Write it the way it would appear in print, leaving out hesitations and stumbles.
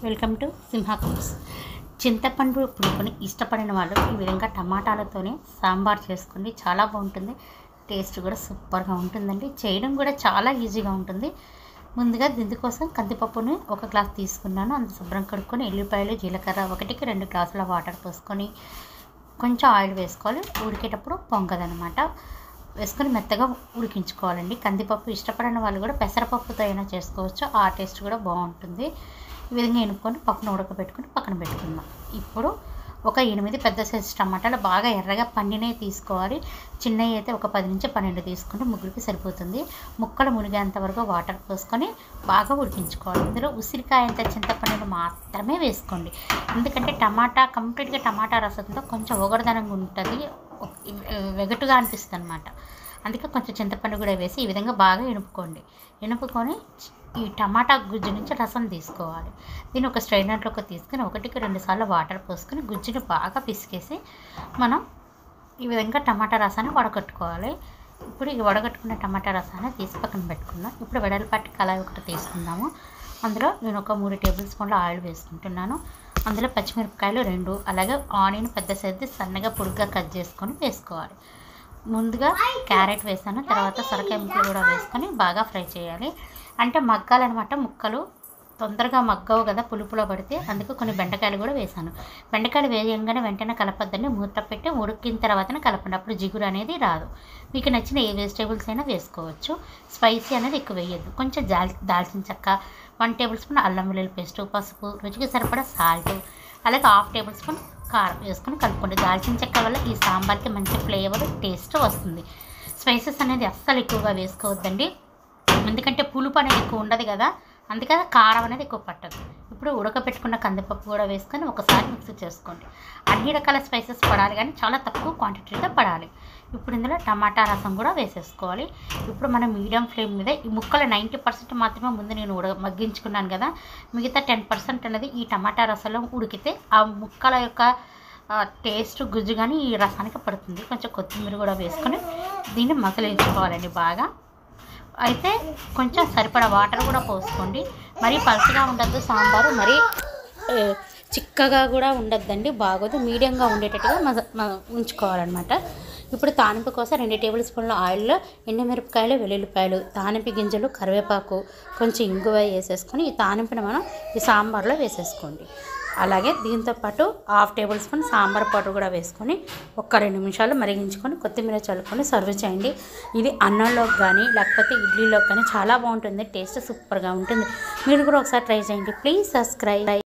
Welcome to Simha cooks. చింతపండు పులుపుని ఇష్టపడిన వాళ్ళు ఈ విధంగా టమాటాలతోనే సాంబార్ చేసుకోండి. చాలా బాగుంటుంది. టేస్ట్ కూడా సూపర్గా ఉంటుందండి. చేయడం కూడా చాలా ఈజీగా ఉంటుంది. ముందుగా దీనికోసం కందిపప్పుని 1 గ్లాస్ తీసుకున్నాను. అంత శుభ్రం కడుక్కొని ఎల్లిపాయలు, జీలకర్ర 1కి 2 గ్లాసుల వాటర్ పోసుకొని కొంచెం ఆయిల్ వేసుకోవాలి. ఉడికేటప్పుడు పొంగదనమాట. వేసుకొని మెత్తగా ఉడికించుకోవాలండి. కందిపప్పు ఇష్టపడిన వాళ్ళు కూడా పెసరపప్పుతో అయినా చేసుకోవచ్చు. ఆ టేస్ట్ కూడా బాగుంటుంది. ఈ విధంగా ఎనుక్కొని పప్పును ఉడకబెట్టుకొని పక్కన పెట్టుకుందాం. ఇప్పుడు ఒక 8 పెద్ద సైజు టమాటాలు బాగా ఎర్రగా పండినవి తీసుకోవాలి. చిన్నవి అయితే ఒక 10 నుంచి 12 తీసుకుంటే ముగ్గురికి సరిపోతుంది. ముక్కలు మునిగేంత వరకు వాటర్ పోసుకొని బాగా ఉడికించుకోవాలి. ఇందులో ఉసిరికాయ అంత చింతపండును మాత్రమే వేసుకోండి. ఎందుకంటే టమాటా కంప్లీట్గా టమాటా రసంతో కొంచెం ఒగడదనంగా ఉంటుంది, వెగటుగా అనిపిస్తుంది అనమాట. అందుకే కొంచెం చింతపండు కూడా వేసి ఈ విధంగా బాగా ఎనుపుకొని ఈ టమాటా గుజ్జు నుంచి రసం తీసుకోవాలి. దీన్ని ఒక స్ట్రైనర్లోకి తీసుకుని 1కి 2 సార్లు వాటర్ పోసుకొని గుజ్జుని బాగా పిసికేసి మనం ఈ విధంగా టమాటా రసాన్ని వడగట్టుకోవాలి. ఇప్పుడు ఈ వడగట్టుకున్న టమాటా రసాన్ని తీసి పక్కన పెట్టుకుందాం. ఇప్పుడు వెడల్పాటి కళాయి ఒకటి తీసుకుందాము. అందులో నేను ఒక 3 టేబుల్ స్పూన్ల ఆయిల్ వేసుకుంటున్నాను. అందులో పచ్చిమిరపకాయలు 2, అలాగే ఆనియన్ పెద్ద సైజు సన్నగా పొడుగ్గా కట్ చేసుకొని వేసుకోవాలి. ముందుగా క్యారెట్ వేసాను, తర్వాత సొరకాయ ముక్కలు కూడా వేసుకొని బాగా ఫ్రై చేయాలి. అంటే మగ్గాలన్నమాట. ముక్కలు తొందరగా మగ్గవు కదా పులుపులో పడితే, అందుకు కొన్ని బెండకాయలు కూడా వేసాను. బెండకాయలు వేయంగానే వెంటనే కలపద్దని మూత పెట్టి ఉడికిన తర్వాతనే కలపండి. అప్పుడు జిగురు అనేది రాదు. మీకు నచ్చిన ఏ వెజిటేబుల్స్ అయినా వేసుకోవచ్చు. స్పైసీ అనేది ఎక్కువ వేయద్దు. కొంచెం దాల్చిన చెక్క, 1 టేబుల్ స్పూన్ అల్లం వెల్లుల్లి పేస్ట్, పసుపు, రుచికి సరిపడా సాల్ట్, అలాగే 1/2 టేబుల్ స్పూన్ కారం వేసుకొని కలుపుకోండి. దాల్చిన చెక్క వల్ల ఈ సాంబార్కి మంచి ఫ్లేవర్, టేస్ట్ వస్తుంది. స్పైసెస్ అనేది అస్సలు ఎక్కువగా వేసుకోవద్దండి, ఎందుకంటే పులుపు అనేది ఎక్కువ ఉండదు కదా, అందుకని కారం అనేది ఎక్కువ పట్టదు. ఇప్పుడు ఉడకపెట్టుకున్న కందిపప్పు కూడా వేసుకొని ఒకసారి మిక్స్ చేసుకోండి. అన్ని రకాల స్పైసెస్ పడాలి, కానీ చాలా తక్కువ క్వాంటిటీలో పడాలి. ఇప్పుడు ఇందులో టమాటా రసం కూడా వేసేసుకోవాలి. ఇప్పుడు మనం మీడియం ఫ్లేమ్ మీద ఈ ముక్కలు 90% మాత్రమే ముందు నేను మగ్గించుకున్నాను కదా, మిగతా 10% అనేది ఈ టమాటా రసంలో ఉడికితే ఆ ముక్కల యొక్క టేస్ట్ గుజ్జు కానీ ఈ రసానికి పడుతుంది. కొంచెం కొత్తిమీర కూడా వేసుకొని దీన్ని మసలించుకోవాలండి బాగా. అయితే కొంచెం సరిపడా వాటర్ కూడా పోసుకోండి. మరీ పలుచగా ఉండద్దు సాంబారు, మరీ చిక్కగా కూడా ఉండద్దండి, బాగోదు. మీడియంగా ఉండేటట్టుగా ఉంచుకోవాలన్నమాట. ఇప్పుడు తాలింపు కోసం 2 టేబుల్ స్పూన్ల ఆయిల్లో ఎండుమిరపకాయలు, వెల్లుల్లిపాయలు, తాలింపు గింజలు, కరివేపాకు, కొంచెం ఇంగువ వేసేసుకొని ఈ తాలింపుని మనం ఈ సాంబార్లో వేసేసుకోండి. అలాగే దీంతోపాటు 1/2 టేబుల్ స్పూన్ సాంబార్ పౌడర్ కూడా వేసుకొని 1-2 నిమిషాలు మరిగించుకొని కొత్తిమీర చల్లుకొని సర్వ్ చేయండి. ఇది అన్నంలోకి కానీ లేకపోతే ఇడ్లీలోకి కానీ చాలా బాగుంటుంది. టేస్ట్ సూపర్గా ఉంటుంది. మీరు కూడా ఒకసారి ట్రై చేయండి. Please subscribe.